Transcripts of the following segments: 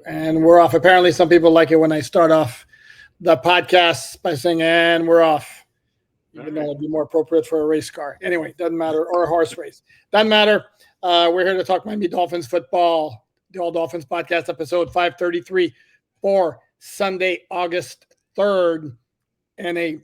And we're off. Apparently, some people like it when I start off the podcast by saying, and we're off. Even though it'd be more appropriate for a race car. Anyway, doesn't matter. Or a horse race. Doesn't matter. We're here to talk Miami Dolphins football. The All Dolphins podcast, episode 533 for Sunday, August 3rd. And a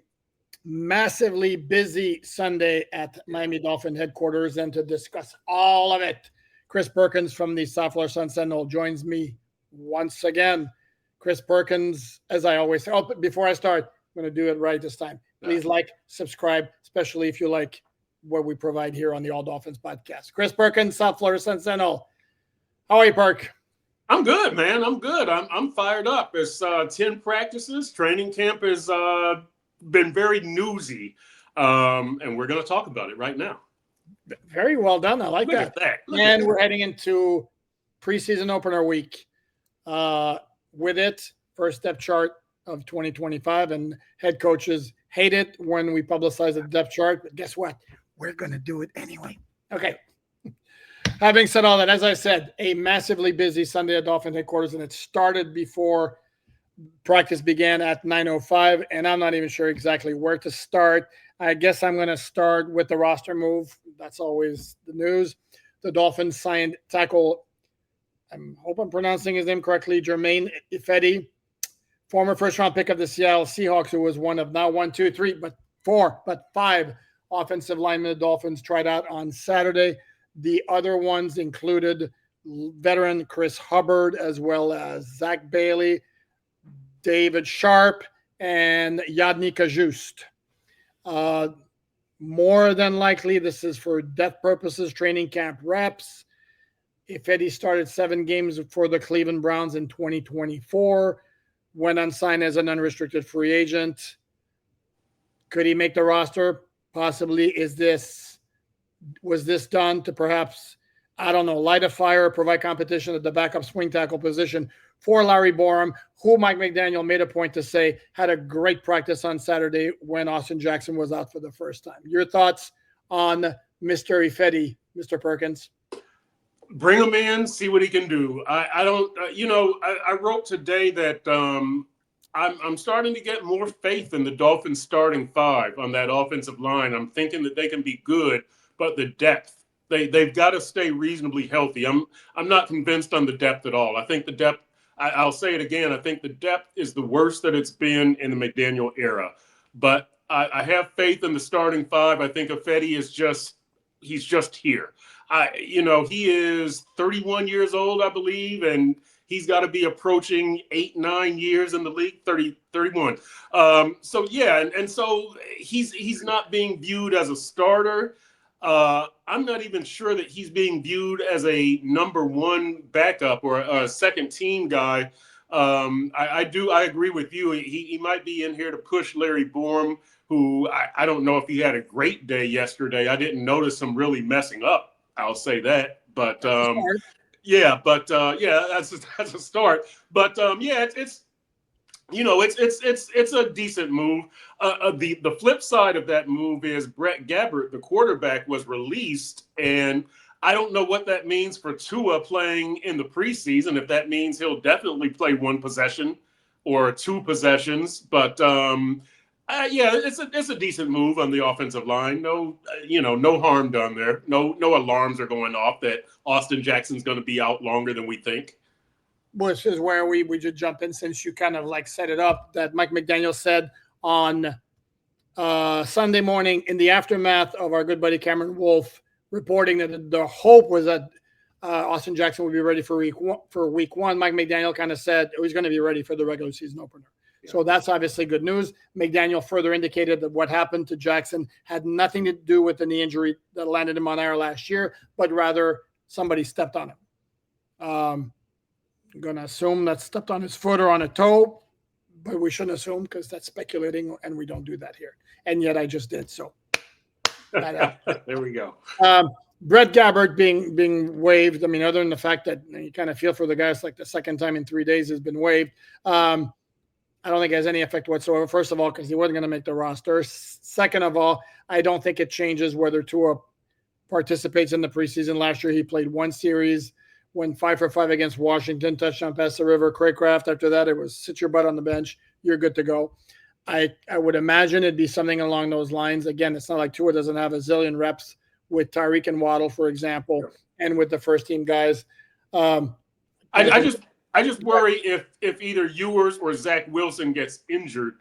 massively busy Sunday at Miami Dolphin headquarters. And to discuss all of it, Chris Perkins from the South Florida Sun Sentinel joins me once again. Chris Perkins, as I always say, before I start, I'm going to do it right this time. Please like, subscribe, especially if you like what we provide here on the All Dolphins podcast. Chris Perkins, South Florida Sun Sentinel. How are you, Perk? I'm good, man. I'm good. I'm fired up. It's 10 practices. Training camp has been very newsy, and we're going to talk about it right now. Very well done. I like Look that. At that. And we're heading into preseason opener week. With it, first depth chart of 2025, and head coaches hate it when we publicize the depth chart, but guess what? We're going to do it anyway. Okay. Having said all that, as I said, a massively busy Sunday at Dolphin headquarters, and it started before practice began at 9:05, and I'm not even sure exactly where to start. I guess I'm going to start with the roster move. That's always the news. The Dolphins signed tackle, I hope I'm pronouncing his name correctly, Jermaine Iffy, former first-round pick of the Seattle Seahawks, who was one of not 5 offensive linemen the Dolphins tried out on Saturday. The other ones included veteran Chris Hubbard, as well as Zach Bailey, David Sharp, and Yadnika Just. More than likely, this is for depth purposes, training camp reps. Iffy started 7 games for the Cleveland Browns in 2024, went unsigned as an unrestricted free agent. Could he make the roster? Possibly. Was this done to perhaps, I don't know, light a fire, provide competition at the backup swing tackle position for Larry Borom, who Mike McDaniel made a point to say had a great practice on Saturday when Austin Jackson was out for the first time. Your thoughts on Mr. Iffy, Mr. Perkins? Bring him in, see what he can do. I don't, I wrote today that I'm starting to get more faith in the Dolphins starting 5 on that offensive line. I'm thinking that they can be good, but the depth, they've got to stay reasonably healthy. I'm not convinced on the depth at all. I think the depth, I'll say it again, I think the depth is the worst that it's been in the McDaniel era. But I have faith in the starting 5. I think Iffy is he's just here. He is 31 years old, I believe, and he's got to be approaching 8-9 years in the league, 31. So he's not being viewed as a starter. I'm not even sure that he's being viewed as a number 1 backup or a second team guy. I agree with you. He might be in here to push Larry Borom, who I don't know if he had a great day yesterday. I didn't notice him really messing up. I'll say that, but that's a start. But it's a decent move. The flip side of that move is Brett Gabbert, the quarterback, was released, and I don't know what that means for Tua playing in the preseason. If that means he'll definitely play 1 possession or 2 possessions, but it's a decent move on the offensive line. No harm done there. No alarms are going off that Austin Jackson's going to be out longer than we think. Which is where we just jump in, since you kind of like set it up, that Mike McDaniel said on Sunday morning in the aftermath of our good buddy Cameron Wolf reporting that the hope was that Austin Jackson would be ready for week 1. Mike McDaniel kind of said he's going to be ready for the regular season opener. Yeah. So that's obviously good news. McDaniel further indicated that what happened to Jackson had nothing to do with the knee injury that landed him on IR last year, but rather somebody stepped on him. I'm going to assume that stepped on his foot or on a toe, but we shouldn't assume because that's speculating, and we don't do that here. And yet I just did. So there we go. Brett Gabbert being waived. I mean, other than the fact that you kind of feel for the guys, like the second time in 3 days has been waived. I don't think it has any effect whatsoever. First of all, because he wasn't going to make the roster. Second of all, I don't think it changes whether Tua participates in the preseason. Last year, he played 1 series went 5 for 5 against Washington, touchdown pass the river. Craycraft. After that, it was sit your butt on the bench. You're good to go. I would imagine it'd be something along those lines. Again, it's not like Tua doesn't have a zillion reps with Tyreek and Waddle, for example, and with the first team guys. I just worry if either Ewers or Zach Wilson gets injured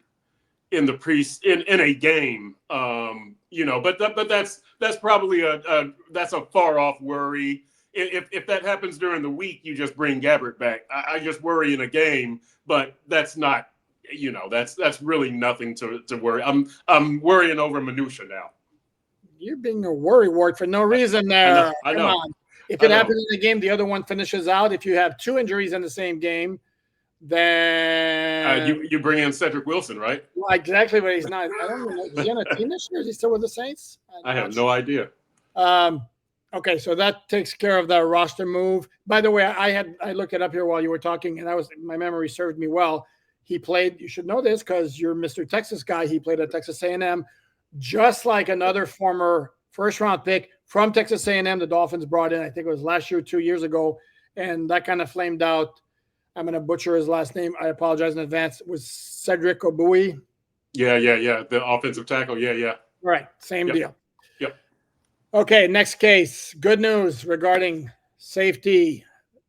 in the in a game, but that's probably that's a far off worry. If that happens during the week, you just bring Gabbert back. I just worry in a game, but that's not, that's really nothing to worry. I'm worrying over minutia now. You're being a worry ward for no reason there. I know. Come on. If it happens in the game, the other one finishes out. If you have 2 injuries in the same game, then you bring in Cedric Wilson, right? Well, exactly, but he's not. I don't know. Is he on a team this year? Is he still with the Saints? I have no idea. Okay, so that takes care of the roster move. By the way, I looked it up here while you were talking, and my memory served me well. He played. You should know this because you're Mr. Texas guy. He played at Texas A&M, just like another former first-round pick from Texas A&M. The Dolphins brought in, I think it was last year, 2 years ago, and that kind of flamed out. I'm going to butcher his last name. I apologize in advance. It was Cedric Obui. Yeah. The offensive tackle. Yeah. Right. Same deal. Yep. Okay. Next case. Good news regarding safety.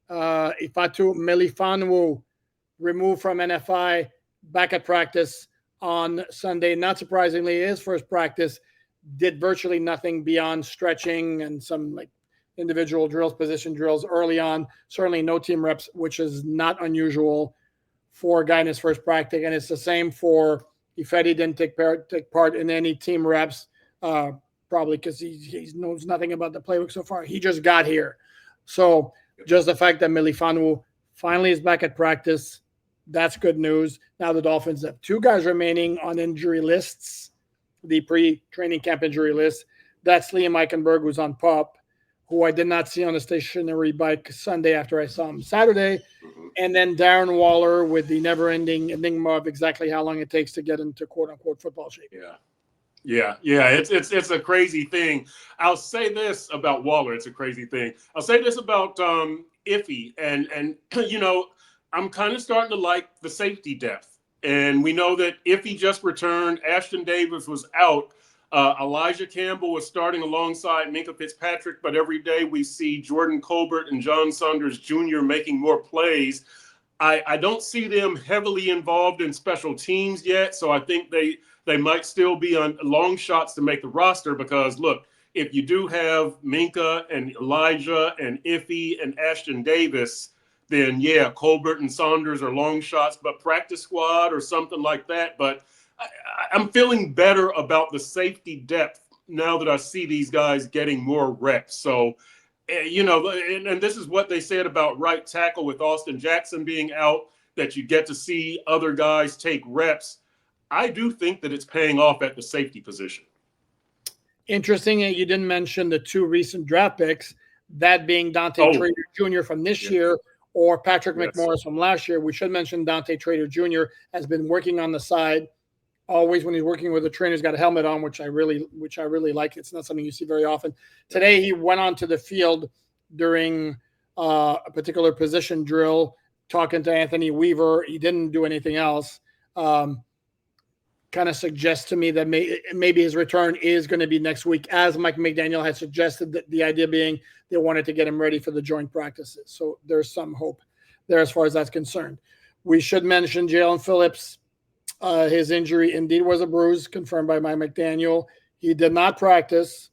Ifatu Melifonwu removed from NFI, back at practice on Sunday. Not surprisingly, his first practice did virtually nothing beyond stretching and some individual drills, position drills early on. Certainly no team reps, which is not unusual for a guy in his first practice. And it's the same for Iffy. Didn't take part in any team reps, probably because he knows nothing about the playbook so far. He just got here. So just the fact that Melifonwu finally is back at practice, that's good news. Now the Dolphins have 2 guys remaining on injury lists, the pre-training camp injury list. That's Liam Eichenberg, who's on PUP, who I did not see on a stationary bike Sunday after I saw him Saturday. And then Darren Waller with the never-ending enigma of exactly how long it takes to get into quote-unquote football shape. Yeah. It's a crazy thing. I'll say this about Waller. It's a crazy thing. I'll say this about Iffy. And I'm kind of starting to like the safety depth. And we know that Iffy just returned. Ashton Davis was out. Elijah Campbell was starting alongside Minkah Fitzpatrick, but every day we see Jordan Colbert and John Saunders Jr. making more plays. I don't see them heavily involved in special teams yet, so I think they might still be on long shots to make the roster because, look, if you do have Minkah and Elijah and Iffy and Ashton Davis, then, Colbert and Saunders are long shots, but practice squad or something like that. But I'm feeling better about the safety depth now that I see these guys getting more reps. So, and this is what they said about right tackle with Austin Jackson being out, that you get to see other guys take reps. I do think that it's paying off at the safety position. Interesting. You didn't mention the 2 recent draft picks, that being Dante Trader Jr. from this year or Patrick McMorris from last year. We should mention Dante Trader Jr. has been working on the side. Always when he's working with a trainer, he's got a helmet on, which I really like. It's not something you see very often. Today, he went onto the field during a particular position drill, talking to Anthony Weaver. He didn't do anything else. Kind of suggests to me that maybe his return is going to be next week, as Mike McDaniel had suggested, that the idea being they wanted to get him ready for the joint practices. So there's some hope there as far as that's concerned. We should mention Jalen Phillips. His injury indeed was a bruise, confirmed by Mike McDaniel. He did not practice,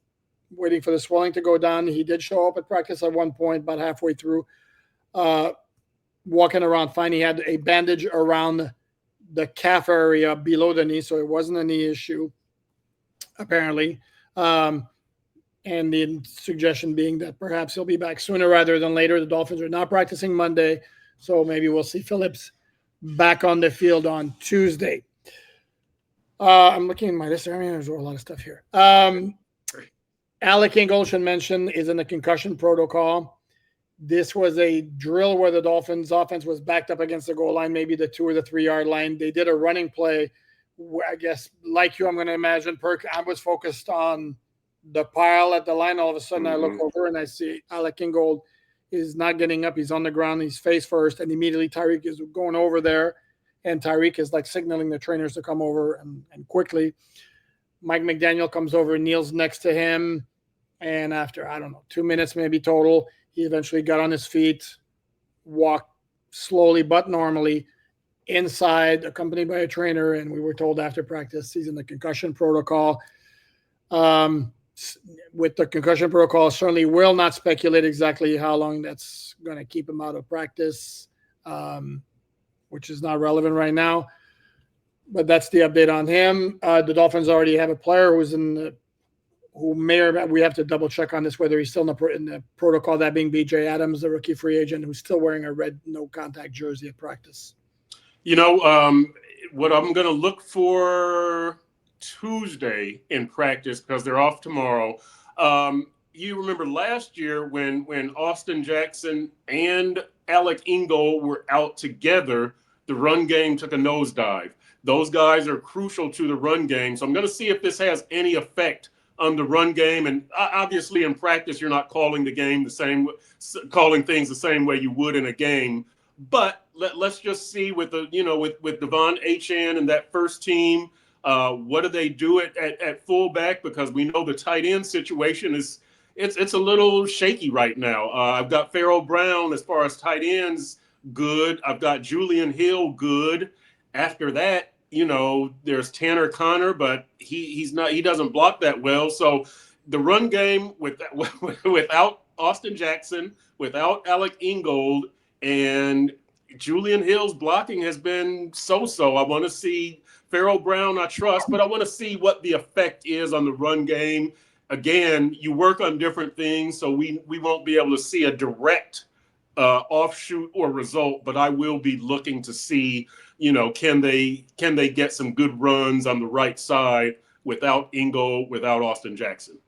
waiting for the swelling to go down. He did show up at practice at one point, about halfway through, walking around fine. He had a bandage around the calf area below the knee, so it wasn't a knee issue, apparently. And the suggestion being that perhaps he'll be back sooner rather than later. The Dolphins are not practicing Monday, so maybe we'll see Phillips back on the field on Tuesday. I'm looking at my list. I mean, there's a lot of stuff here. Alec Ingold should mention is in the concussion protocol. This was a drill where the Dolphins offense was backed up against the goal line, maybe the 2 or the 3 yard line. They did a running play where, I guess, like you, I'm going to imagine, I was focused on the pile at the line. All of a sudden I look over and I see Alec Ingold is not getting up. He's on the ground. He's face first, and immediately Tyreek is going over there, and Tyreek is like signaling the trainers to come over and quickly. Mike McDaniel comes over and kneels next to him, and after, I don't know, 2 minutes maybe total, he eventually got on his feet, walked slowly but normally inside, accompanied by a trainer, and we were told after practice he's in the concussion protocol. With the concussion protocol, certainly will not speculate exactly how long that's going to keep him out of practice, which is not relevant right now. But that's the update on him. The Dolphins already have a player who's we have to double check on this, whether he's still in the protocol, that being BJ Adams, the rookie free agent, who's still wearing a red no contact jersey at practice. What I'm going to look for Tuesday in practice, because they're off tomorrow. You remember last year when Austin Jackson and Alec Ingold were out together, the run game took a nosedive. Those guys are crucial to the run game. So I'm going to see if this has any effect on the run game. And obviously in practice, you're not calling the game calling things the same way you would in a game. But let's just see with with Devon Achane and that first team, what do they do at fullback? Because we know the tight end situation it's a little shaky right now. I've got Pharaoh Brown as far as tight ends good. I've got Julian Hill good. After that, there's Tanner Connor, but he doesn't block that well. So the run game without Austin Jackson, without Alec Ingold, and Julian Hill's blocking has been so-so. I want to see Pharaoh Brown, I trust, but I want to see what the effect is on the run game. Again, you work on different things, so we won't be able to see a direct offshoot or result, but I will be looking to see, can they get some good runs on the right side without Ingold, without Austin Jackson.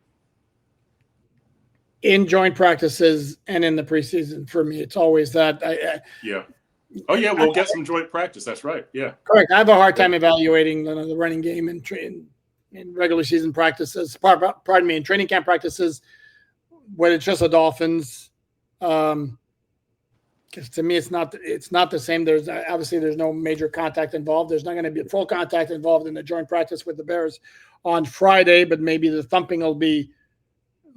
In joint practices and in the preseason, for me, it's always that. Yeah. Oh, yeah, we'll get some joint practice. That's right. Yeah. Correct. I have a hard time evaluating the running game in regular season practices. Pardon me, in training camp practices, when it's just the Dolphins. Because to me, it's not the same. There's no major contact involved. There's not going to be full contact involved in the joint practice with the Bears on Friday, but maybe the thumping will be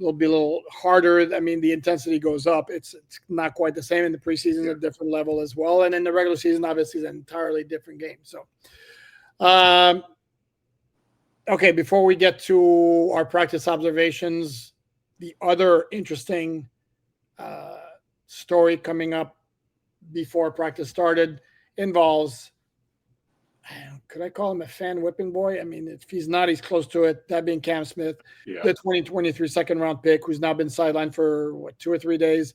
a little harder. I mean, the intensity goes up. It's not quite the same in the preseason, a different level as well. And in the regular season, obviously, it's an entirely different game. So, okay, before we get to our practice observations, the other interesting story coming up before practice started involves, could I call him a fan whipping boy? I mean, if he's not, he's close to it. That being Cam Smith, the 2023 second-round pick, who's now been sidelined for, 2 or 3 days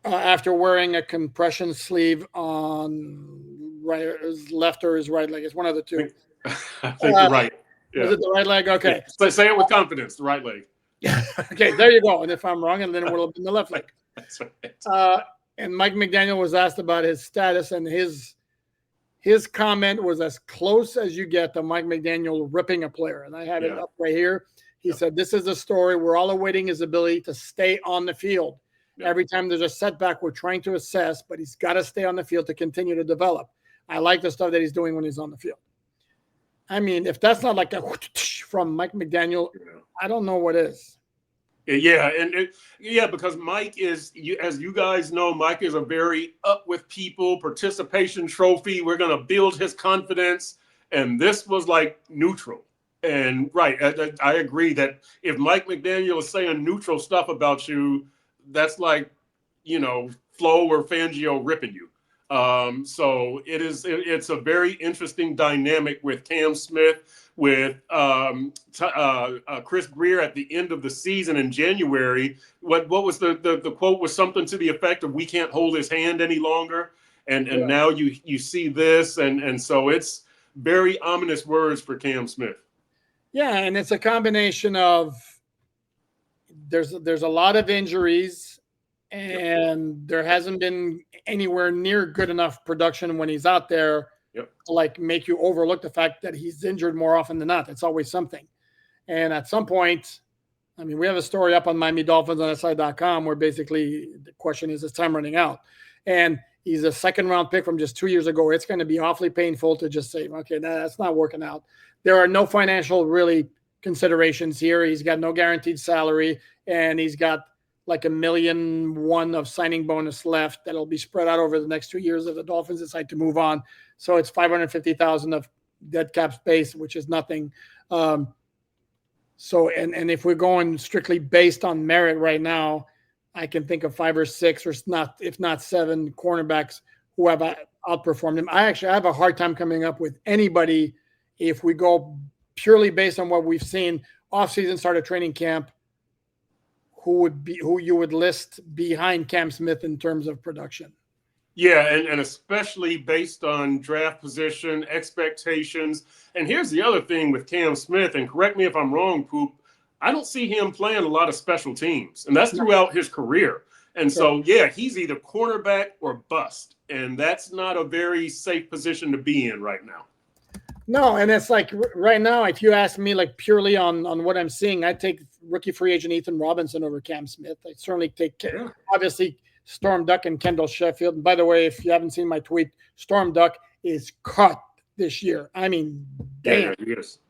after wearing a compression sleeve on his left or his right leg. It's one of the two. I think you're right. Yeah. Was it the right leg? Okay. Yeah. So say it with confidence, the right leg. Okay, there you go. And if I'm wrong, and then it will have been the left leg. That's right. And Mike McDaniel was asked about his status, and his comment was as close as you get to Mike McDaniel ripping a player. And I have it up right here. He said, "This is a story. We're all awaiting his ability to stay on the field. Every time there's a setback, we're trying to assess, but he's got to stay on the field to continue to develop. I like the stuff that he's doing when he's on the field." I mean, if that's not like a from Mike McDaniel, I don't know what is. Yeah, because Mike is, as you guys know, Mike is a very up with people participation trophy. We're going to build his confidence, and this was like neutral. And right, I agree that if Mike McDaniel is saying neutral stuff about you, that's like, Flo or Fangio ripping you. So it's a very interesting dynamic with Cam Smith, with Chris Greer at the end of the season in January. What was the quote was something to the effect of, "We can't hold his hand any longer." And now you see this, and so it's very ominous words for Cam Smith. Yeah, and it's a combination of there's a lot of injuries, and there hasn't been anywhere near good enough production when he's out there to like make you overlook the fact that he's injured more often than not. It's always something. And at some point, I mean, we have a story up on Miami Dolphins on SI.com where basically the question is time running out? And he's a second-round pick from just 2 years ago. It's going to be awfully painful to just say, okay, that's not working out. There are no financial really considerations here. He's got no guaranteed salary, and he's got like $1.1 million of signing bonus left that'll be spread out over the next 2 years if the Dolphins decide to move on. So it's $550,000 of dead cap space, which is nothing. So if we're going strictly based on merit right now, I can think of 5 or 6 or not, if not 7 cornerbacks who have outperformed him. I have a hard time coming up with anybody if we go purely based on what we've seen off-season, start of training camp, who you would list behind Cam Smith in terms of production. Yeah, and especially based on draft position, expectations. And here's the other thing with Cam Smith, and correct me if I'm wrong, Poop, I don't see him playing a lot of special teams, and that's throughout his career. And so, yeah, he's either cornerback or bust, and that's not a very safe position to be in right now. No, and it's like right now, if you ask me like purely on what I'm seeing, I'd take rookie free agent Ethan Robinson over Cam Smith. I'd certainly take, obviously, Storm Duck and Kendall Sheffield. And by the way, if you haven't seen my tweet, Storm Duck is cut this year. I mean, damn. Yeah, he is.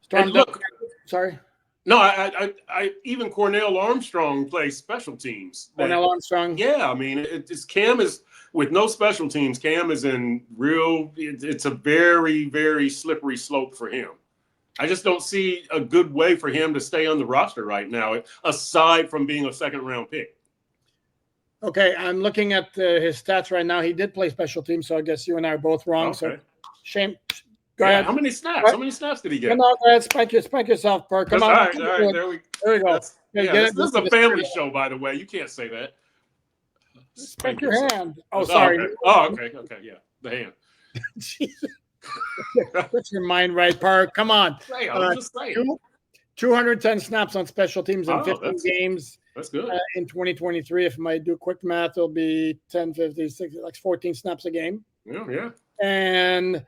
Storm Duck. Sorry. No, I even Cornell Armstrong plays special teams. Cornell Armstrong. Yeah, I mean, Cam is with no special teams. Cam is in real. It's a very, very slippery slope for him. I just don't see a good way for him to stay on the roster right now, aside from being a second-round pick. Okay, I'm looking at his stats right now. He did play special teams, so I guess you and I are both wrong. Okay. So, shame. Go ahead. How many snaps? How many snaps did he get? Come on, go ahead. Spike yourself, Perk. Come on. All right. There we go. This is a family show, by the way. You can't say that. Spank your hand. Oh, sorry. Okay. Oh, okay. Yeah, the hand. Jesus. Put your mind right, Park. Come on. I'm just saying. 210 snaps on special teams in 15 games. That's good. In 2023, if I do quick math, it'll be 10, 50, 60, like 14 snaps a game. Yeah. And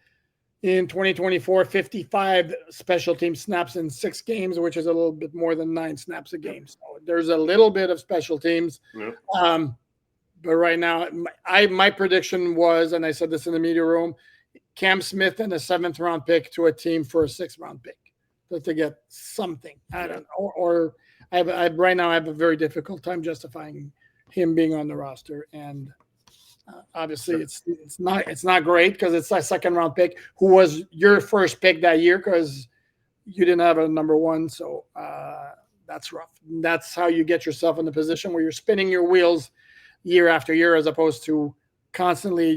in 2024, 55 special team snaps in 6 games, which is a little bit more than 9 snaps a game. So there's a little bit of special teams. Yeah. But right now, my prediction was, and I said this in the media room, Cam Smith and a 7th-round pick to a team for a 6th-round pick to get something. I don't know. Or right now I have a very difficult time justifying him being on the roster. And obviously it's not great because it's a 2nd-round pick who was your first pick that year because you didn't have a number 1. So that's rough. That's how you get yourself in the position where you're spinning your wheels year after year as opposed to constantly,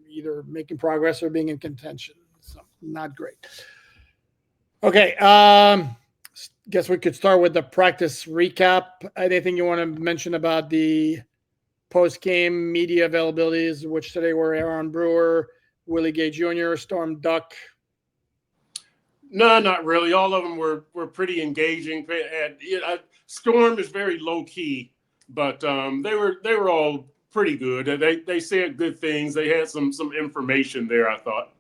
either making progress or being in contention. So not great. Okay. Guess we could start with the practice recap. Anything you want to mention about the post-game media availabilities, which today were Aaron Brewer, Willie Gay Jr., Storm Duck? No, not really. All of them were pretty engaging. Storm is very low key, but they were all pretty good. They said good things. They had some information there, I thought.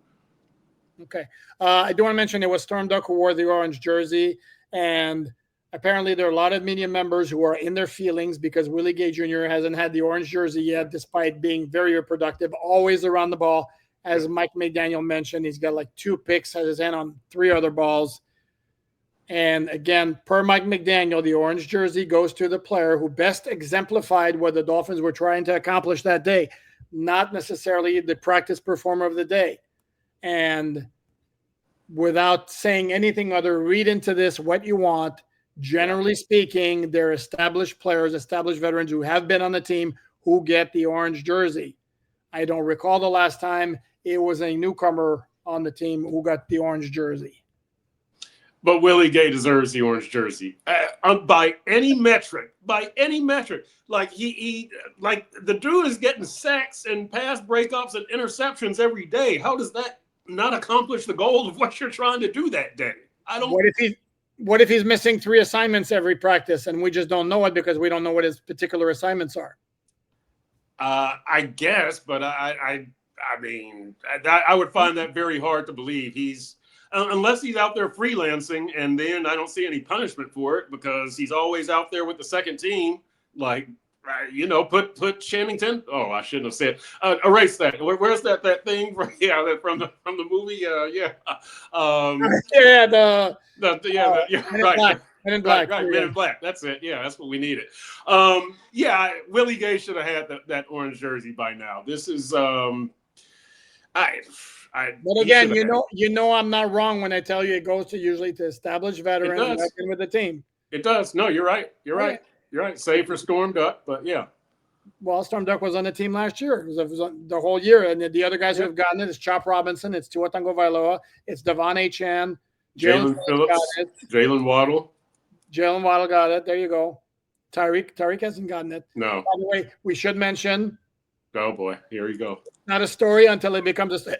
Okay. I do want to mention it was Storm Duck who wore the orange jersey, and apparently there are a lot of media members who are in their feelings because Willie Gay Jr. hasn't had the orange jersey yet, despite being very productive, always around the ball. As Mike McDaniel mentioned, he's got like 2 picks, has his hand on 3 other balls. And again, per Mike McDaniel, the orange jersey goes to the player who best exemplified what the Dolphins were trying to accomplish that day, not necessarily the practice performer of the day. And without saying anything other, read into this what you want. Generally speaking, they're established players, established veterans who have been on the team who get the orange jersey. I don't recall the last time it was a newcomer on the team who got the orange jersey. But Willie Gay deserves the orange jersey by any metric. Like he like the dude is getting sacks and pass breakups and interceptions every day. How does that not accomplish the goal of what you're trying to do that day? I don't. What if he's missing 3 assignments every practice and we just don't know it because we don't know what his particular assignments are? I guess, but I mean, I would find that very hard to believe. unless he's out there freelancing, and then I don't see any punishment for it because he's always out there with the second team. Like, put Shannington. Oh, I shouldn't have said. Erase that. Where's that thing? From the movie. Yeah. Men in Black. Men in Black. Right. Men in Black. That's it. Yeah, that's what we needed. Willie Gay should have had that orange jersey by now. This is But again, I'm not wrong when I tell you it goes to usually to established veterans working with the team. It does. No, you're right. You're right. Save for Storm Duck, but yeah. Well, Storm Duck was on the team last year. It was on the whole year. And the other guys who have gotten it is Chop Robinson, it's Tua Tagovailoa, it's Devon Achane, Jalen Phillips, Jalen Waddle. Jalen Waddle got it. There you go. Tyreek hasn't gotten it. No. By the way, we should mention. Oh boy, here you go. Not a story until it becomes a.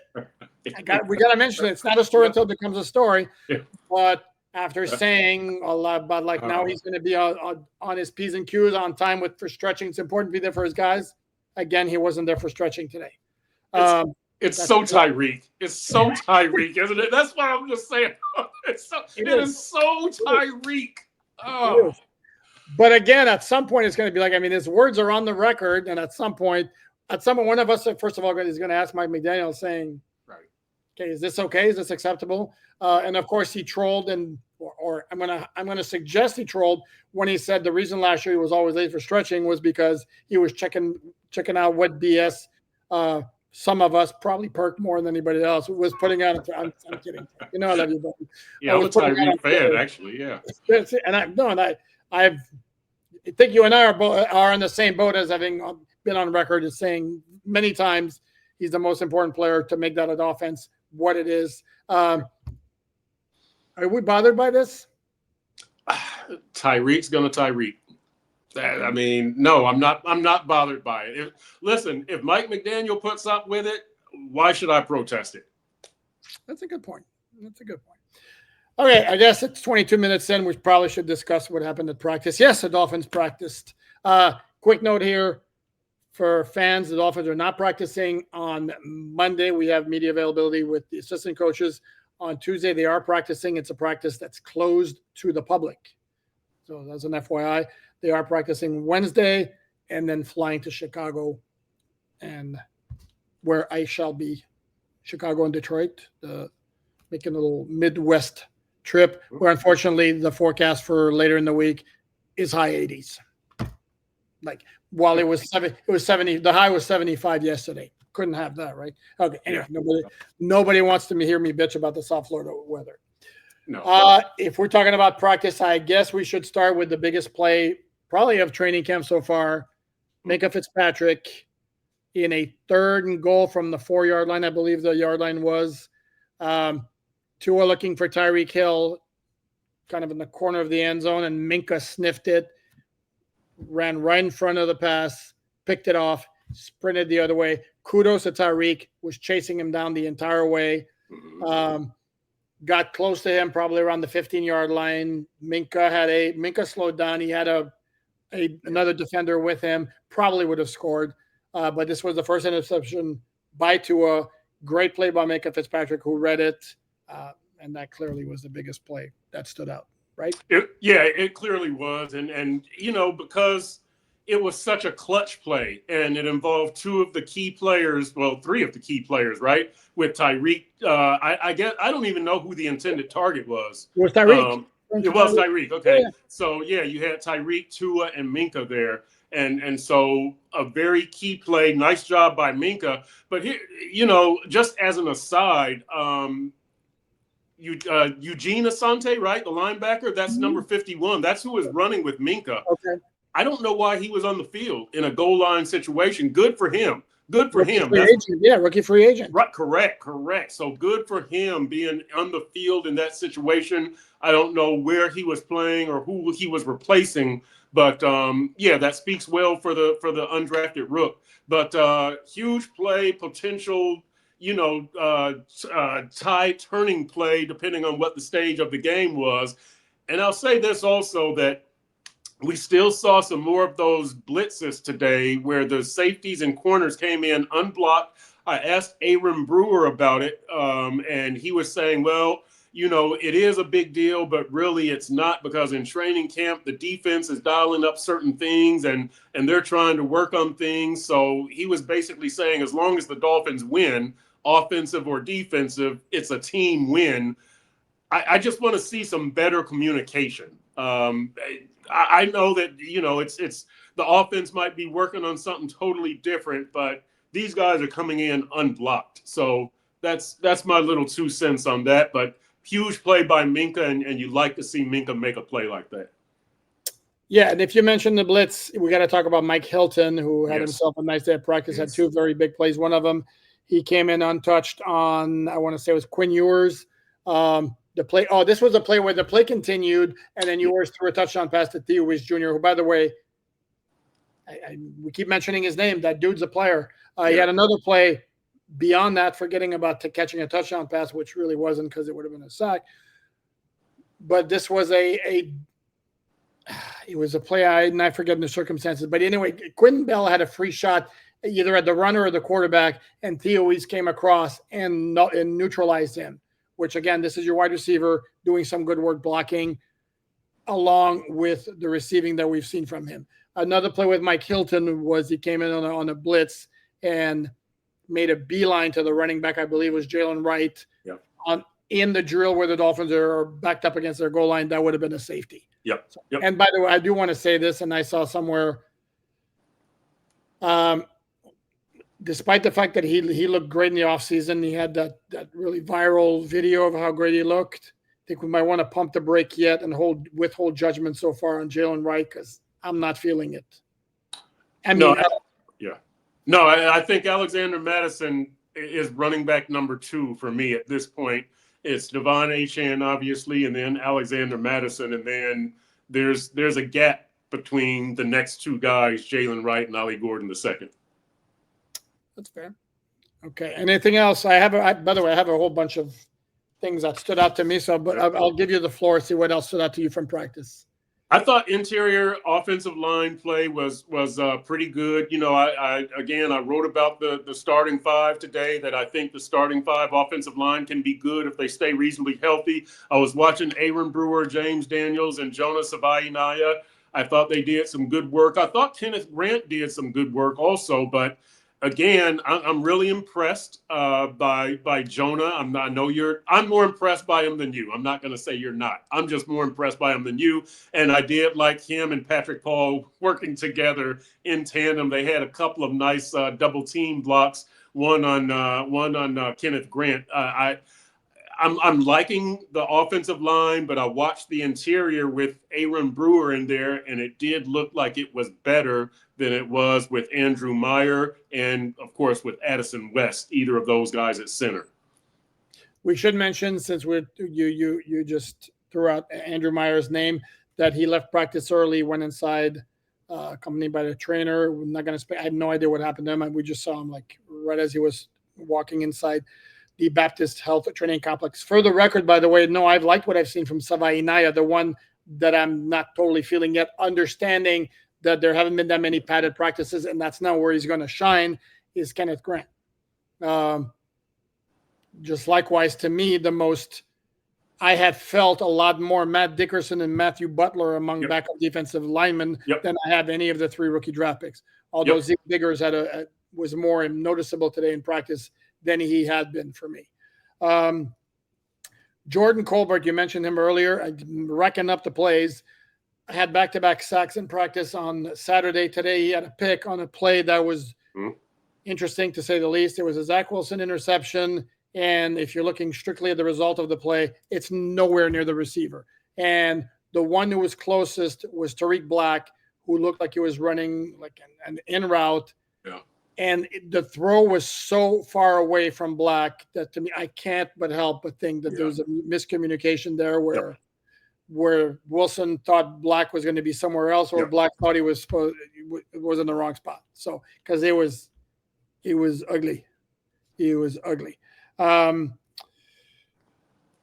We got to mention it. It's not a story until it becomes a story. Yeah. But after saying a lot about now he's going to be on his P's and Q's on time for stretching. It's important to be there for his guys. Again, he wasn't there for stretching today. It's so Tyreek. It's so Tyreek, isn't it? That's why I'm just saying. It is so Tyreek. Oh. But again, at some point, it's going to be like, his words are on the record. And at some point, one of us, first of all, is going to ask Mike McDaniel saying, right, okay, is this okay? Is this acceptable? And of course, he trolled, or I'm gonna suggest he trolled when he said the reason last year he was always late for stretching was because he was checking out what BS some of us, probably Perk more than anybody else, was putting out. I'm kidding. I love you, buddy. Yeah, I'm a Tyreek fan, actually. Yeah. And I think you and I are in the same boat as having been on record as saying many times he's the most important player to make that an offense what it is. Are we bothered by this? Tyreek's gonna Tyreek. No, I'm not bothered by it. If Mike McDaniel puts up with it, why should I protest it? That's a good point. Okay, I guess it's 22 minutes in. We probably should discuss what happened at practice. Yes, the Dolphins practiced. Quick note here for fans: the Dolphins are not practicing on Monday. We have media availability with the assistant coaches. On Tuesday, they are practicing. It's a practice that's closed to the public. So that's an FYI. They are practicing Wednesday and then flying to Chicago, and where I shall be, Chicago and Detroit, making a little Midwest trip, where unfortunately the forecast for later in the week is high 80s. Like while it was 70, the high was 75 yesterday. Couldn't have that, right? Okay. Anyway, nobody wants to hear me bitch about the South Florida weather. No. If we're talking about practice, I guess we should start with the biggest play probably of training camp so far. Minka Fitzpatrick in a 3rd and goal from the 4-yard line. I believe the yard line was. Tua looking for Tyreek Hill, kind of in the corner of the end zone, and Minka sniffed it, ran right in front of the pass, picked it off, sprinted the other way. Kudos to Tyreek, was chasing him down the entire way. Got close to him, probably around the 15-yard line. Minka slowed down. He had another defender with him, probably would have scored. But this was the first interception by Tua. Great play by Minka Fitzpatrick, who read it. And that clearly was the biggest play that stood out, right? It clearly was. And because it was such a clutch play and it involved 2 of the key players, 3 of the key players, right? With Tyreek. I don't even know who the intended target was. It was Tyreek. It was Tyreek. Okay. Yeah. So, you had Tyreek, Tua, and Minka there. And so a very key play. Nice job by Minka. But here, just as an aside, Eugene Asante, right? The linebacker, that's number 51. That's who was running with Minka. Okay. I don't know why he was on the field in a goal line situation. Good for him. Good for him. Rookie free agent. Right, correct. So good for him being on the field in that situation. I don't know where he was playing or who he was replacing, but that speaks well for the undrafted rook. But huge play, potential, tie turning play, depending on what the stage of the game was. And I'll say this also, that we still saw some more of those blitzes today where the safeties and corners came in unblocked. I asked Aaron Brewer about it, and he was saying, it is a big deal, but really it's not, because in training camp, the defense is dialing up certain things and they're trying to work on things. So he was basically saying, as long as the Dolphins win, offensive or defensive, it's a team win. I just want to see some better communication. I know that, it's the offense might be working on something totally different, but these guys are coming in unblocked. So that's my little 2 cents on that. But huge play by Minka, and you like to see Minka make a play like that. Yeah, and if you mentioned the blitz, we got to talk about Mike Hilton, who had himself a nice day of practice, had 2 very big plays. One of them, he came in untouched on, I want to say it was Quinn Ewers. The play, this was a play where the play continued, and then Ewers threw a touchdown pass to Theo Weiss Jr., who, by the way, we keep mentioning his name. That dude's a player. He had another play beyond that, forgetting about catching a touchdown pass, which really wasn't, because it would have been a sack. But this was it was a play, I forget the circumstances. But anyway, Quentin Bell had a free shot either at the runner or the quarterback, and Theo Weiss came across and neutralized him, which, again, this is your wide receiver doing some good work blocking along with the receiving that we've seen from him. Another play with Mike Hilton was he came in on a blitz and made a beeline to the running back, I believe was Jalen Wright, in the drill where the Dolphins are backed up against their goal line. That would have been a safety. Yep. And by the way, I do want to say this, and I saw somewhere, despite the fact that he looked great in the offseason, he had that really viral video of how great he looked. I think we might want to pump the brake yet and withhold judgment so far on Jalen Wright, because I'm not feeling it. I think Alexander Madison is running back number 2 for me at this point. It's Devon Achane, obviously, and then Alexander Madison, and then there's a gap between the next 2 guys, Jalen Wright and Ollie Gordon II. That's fair. Okay. Anything else? By the way, I have a whole bunch of things that stood out to me. But I'll give you the floor. See what else stood out to you from practice. I thought interior offensive line play was pretty good. I wrote about the starting 5 today, that I think the starting 5 offensive line can be good if they stay reasonably healthy. I was watching Aaron Brewer, James Daniels, and Jonah Savaiinaya. I thought they did some good work. I thought Kenneth Grant did some good work also, but again, I'm really impressed by Jonah. I'm more impressed by him than you. I'm not going to say you're not. I'm just more impressed by him than you. And I did like him and Patrick Paul working together in tandem. They had a couple of nice double team blocks. One on Kenneth Grant. I'm liking the offensive line, but I watched the interior with Aaron Brewer in there, and it did look like it was better than it was with Andrew Meyer and, of course, with Addison West, either of those guys at center. We should mention, since you just threw out Andrew Meyer's name, that he left practice early, went inside, accompanied by the trainer. We're not going to I had no idea what happened to him. We just saw him right as he was walking inside the Baptist Health Training Complex. For the record, by the way, no, I've liked what I've seen from Savaiinaya. The one that I'm not totally feeling yet, understanding that there haven't been that many padded practices, and that's not where he's going to shine, is Kenneth Grant. Just likewise, to me, I had felt a lot more Matt Dickerson and Matthew Butler among backup defensive linemen than I have any of the 3 rookie draft picks. Although Zeke Biggers was more noticeable today in practice than he had been for me. Jordan Colbert, you mentioned him earlier, racking up the plays. I had back-to-back sacks in practice on Saturday. Today he had a pick on a play that was interesting, to say the least. It was a Zach Wilson interception, and if you're looking strictly at the result of the play, it's nowhere near the receiver. And the one who was closest was Tariq Black, who looked like he was running like an in route. Yeah. And the throw was so far away from Black that, to me, I can't but help but think that there was a miscommunication there where Wilson thought Black was going to be somewhere else, or Black thought it was in the wrong spot. So, because it was ugly. It was ugly.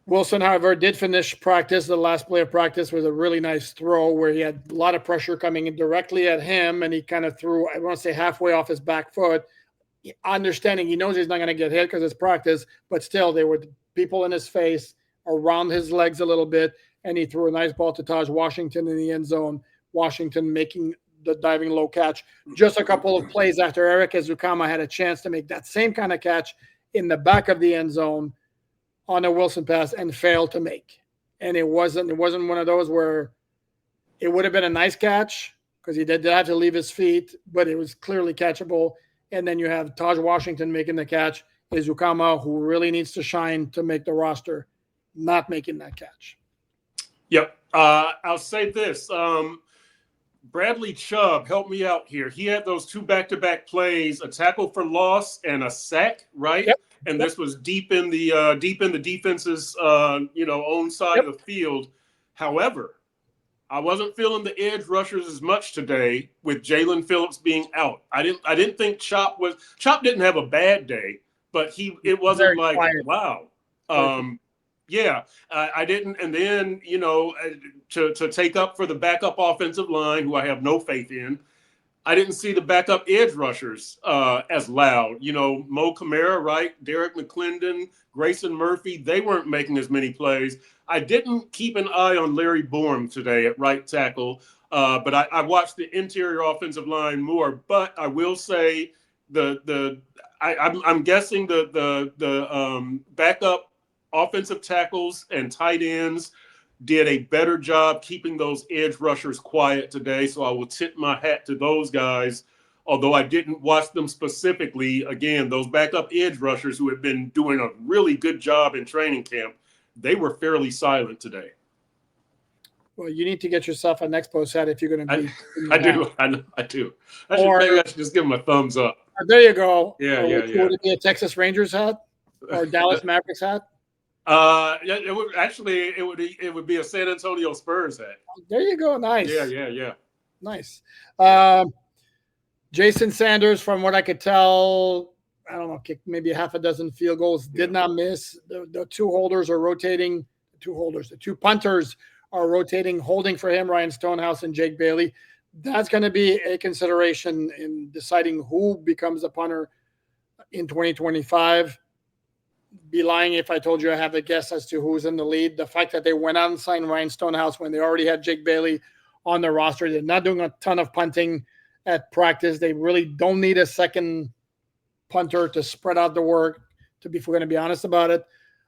Wilson, however, did finish practice. The last play of practice was a really nice throw where he had a lot of pressure coming in directly at him, and he kind of threw, I want to say, halfway off his back foot, understanding he knows he's not going to get hit because it's practice, but still there were people in his face around his legs a little bit, and he threw a nice ball to Taj Washington in the end zone. Washington making the diving low catch. Just a couple of plays after Eric Ezukama had a chance to make that same kind of catch in the back of the end zone on a Wilson pass and failed to make. And it wasn't one of those where it would have been a nice catch because he did have to leave his feet, but it was clearly catchable. And then you have Taj Washington making the catch. Ezukama, who really needs to shine to make the roster, not making that catch. Yep. I'll say this. Bradley Chubb helped me out here. He had those two back-to-back plays, a tackle for loss and a sack, right? Yep. And this was deep in the defense's own side of the field. However, I wasn't feeling the edge rushers as much today with Jalen Phillips being out. I didn't think Chop didn't have a bad day, but it wasn't Very like quiet. wow. Yeah, I didn't. And then, to take up for the backup offensive line, who I have no faith in, I didn't see the backup edge rushers as loud. Mo Kamara, right? Derek McClendon, Grayson Murphy, they weren't making as many plays. I didn't keep an eye on Larry Bourne today at right tackle, but I watched the interior offensive line more. But I will say I'm guessing the backup offensive tackles and tight ends did a better job keeping those edge rushers quiet today. So I will tip my hat to those guys. Although I didn't watch them specifically, again, those backup edge rushers who have been doing a really good job in training camp, they were fairly silent today. Well, you need to get yourself an Expos hat if you're going to be. I do. Maybe I should just give them a thumbs up. There you go. Yeah. Would it be a Texas Rangers hat or Dallas Mavericks hat? It would be a San Antonio Spurs hat. There you go. Nice. Yeah. Nice. Jason Sanders, from what I could tell, I don't know, kicked maybe a half a dozen field goals, did not miss. The two holders are rotating. The two punters are rotating, holding for him, Ryan Stonehouse and Jake Bailey. That's going to be a consideration in deciding who becomes a punter in 2025. Be lying if I told you I have a guess as to who's in the lead. The fact that they went out and signed Ryan Stonehouse when they already had Jake Bailey on their roster, they're not doing a ton of punting at practice. They really don't need a second punter to spread out the work, if we're going to be honest about it.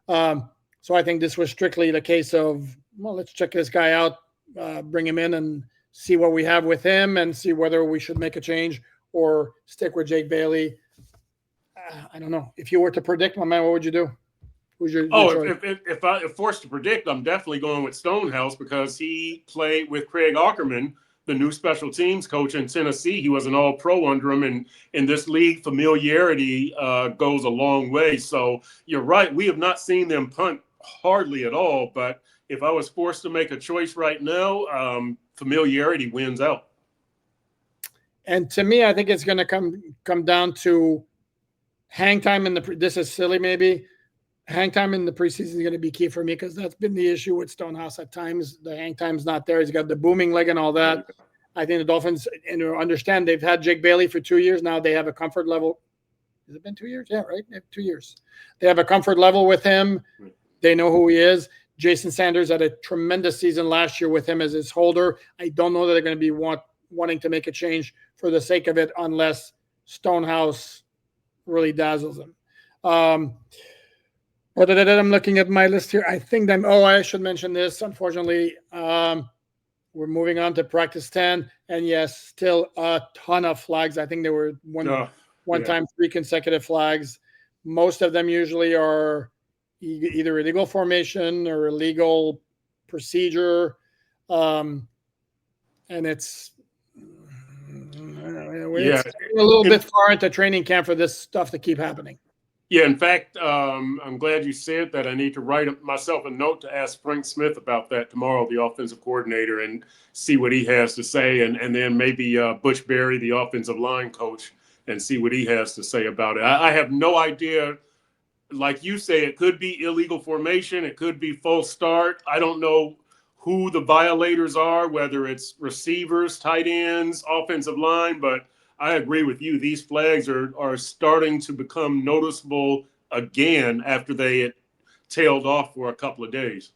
So I think this was strictly the case of, well, let's check this guy out, bring him in and see what we have with him and see whether we should make a change or stick with Jake Bailey. I don't know. If you were to predict, my man, what would you do? Who's your choice? If I'm forced to predict, I'm definitely going with Stonehouse because he played with Craig Ackerman, the new special teams coach in Tennessee. He was an all-pro under him, and in this league, familiarity goes a long way. So you're right. We have not seen them punt hardly at all, but if I was forced to make a choice right now, familiarity wins out. And to me, I think it's going to come down to hang time in this is silly maybe. Hang time in the preseason is going to be key for me because that's been the issue with Stonehouse at times. The hang time's not there. He's got the booming leg and all that. I think the Dolphins understand they've had Jake Bailey for 2 years now. They have a comfort level. Has it been 2 years? Yeah, right? 2 years. They have a comfort level with him. They know who he is. Jason Sanders had a tremendous season last year with him as his holder. I don't know that they're going to be wanting to make a change for the sake of it unless Stonehouse really dazzles him. I'm looking at my list here. I think I should mention this. Unfortunately, we're moving on to practice 10. And yes, still a ton of flags. I think there were one time 3 consecutive flags. Most of them usually are either illegal formation or illegal procedure. And it's a little bit far into training camp for this stuff to keep happening. Yeah, in fact, I'm glad you said that. I need to write myself a note to ask Frank Smith about that tomorrow, the offensive coordinator, and see what he has to say. And then maybe Butch Berry, the offensive line coach, and see what he has to say about it. I have no idea. Like you say, it could be illegal formation. It could be false start. I don't know who the violators are, whether it's receivers, tight ends, offensive line, but I agree with you. These flags are starting to become noticeable again after they tailed off for a couple of days.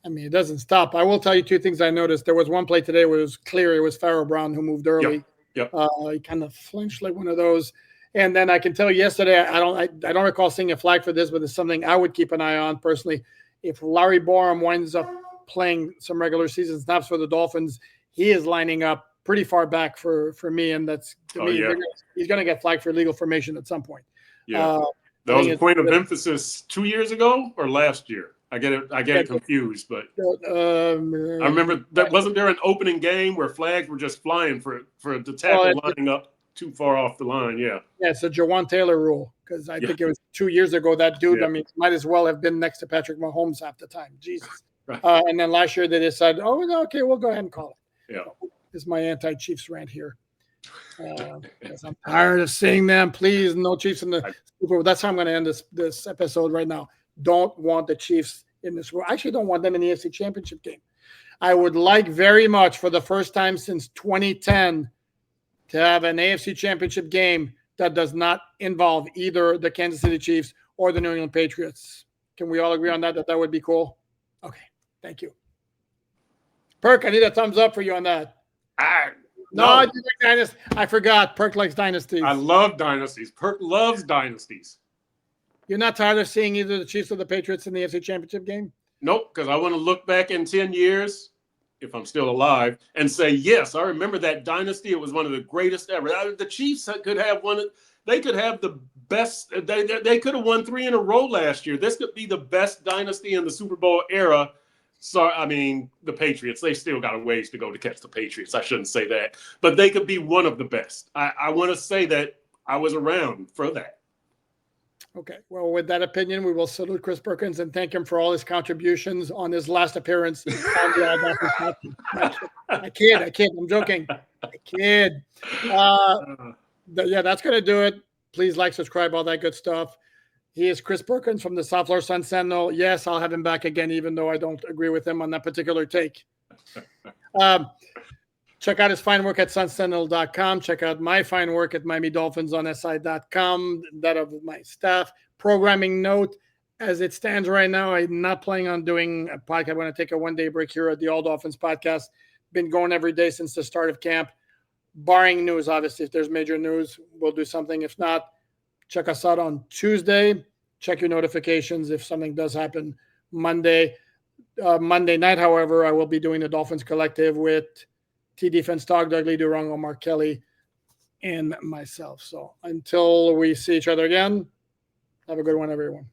I mean, it doesn't stop. I will tell you two things I noticed. There was one play today where it was clear it was Farrell Brown who moved early. Yep. He kind of flinched like one of those. And then I can tell you yesterday, I don't recall seeing a flag for this, but it's something I would keep an eye on personally. If Larry Borum winds up playing some regular season snaps for the Dolphins, he is lining up pretty far back for me, and that's to me. Yeah. He's going to get flagged for illegal formation at some point. Yeah, that was a point of emphasis 2 years ago or last year. I get it confused, but I remember that wasn't there an opening game where flags were just flying for the tackle lining up too far off the line. Yeah, it's a Jawan Taylor rule, because I think it was 2 years ago that dude. I mean, might as well have been next to Patrick Mahomes half the time. Jesus. Right. And then last year they decided, okay, we'll go ahead and call it. Yeah, this is my anti-Chiefs rant here. Because I'm tired of seeing them. Please, no Chiefs in the Super Bowl. That's how I'm going to end this episode right now. Don't want the Chiefs in this world. I actually don't want them in the AFC Championship game. I would like very much, for the first time since 2010, to have an AFC Championship game that does not involve either the Kansas City Chiefs or the New England Patriots. Can we all agree on that would be cool? Okay, thank you. Perk, I need a thumbs up for you on that. No, I do like dynasty. I forgot. Perk likes dynasties. I love dynasties. Perk loves dynasties. You're not tired of seeing either the Chiefs or the Patriots in the AFC Championship game? Nope, because I want to look back in 10 years, if I'm still alive, and say, yes, I remember that dynasty. It was one of the greatest ever. The Chiefs could have one. They could have the best. They could have won 3 in a row last year. This could be the best dynasty in the Super Bowl era. So, I mean, the Patriots, they still got a ways to go to catch the Patriots. I shouldn't say that. But they could be one of the best. I want to say that I was around for that. Okay. Well, with that opinion, we will salute Chris Perkins and thank him for all his contributions on his last appearance on the All Dolphins podcast. I kid. I'm joking. I kid. That's going to do it. Please like, subscribe, all that good stuff. He is Chris Perkins from the South Florida Sun Sentinel. Yes, I'll have him back again, even though I don't agree with him on that particular take. Check out his fine work at sunsentinel.com. Check out my fine work at MiamiDolphinsOnSI.com, that of my staff. Programming note, as it stands right now, I'm not planning on doing a podcast. I'm going to take a one-day break here at the All Dolphins podcast. Been going every day since the start of camp. Barring news, obviously, if there's major news, we'll do something. If not, check us out on Tuesday. Check your notifications if something does happen Monday. Monday night, however, I will be doing the Dolphins Collective with T Defense Dog, Dudley Durango, Mark Kelly, and myself. So until we see each other again, have a good one, everyone.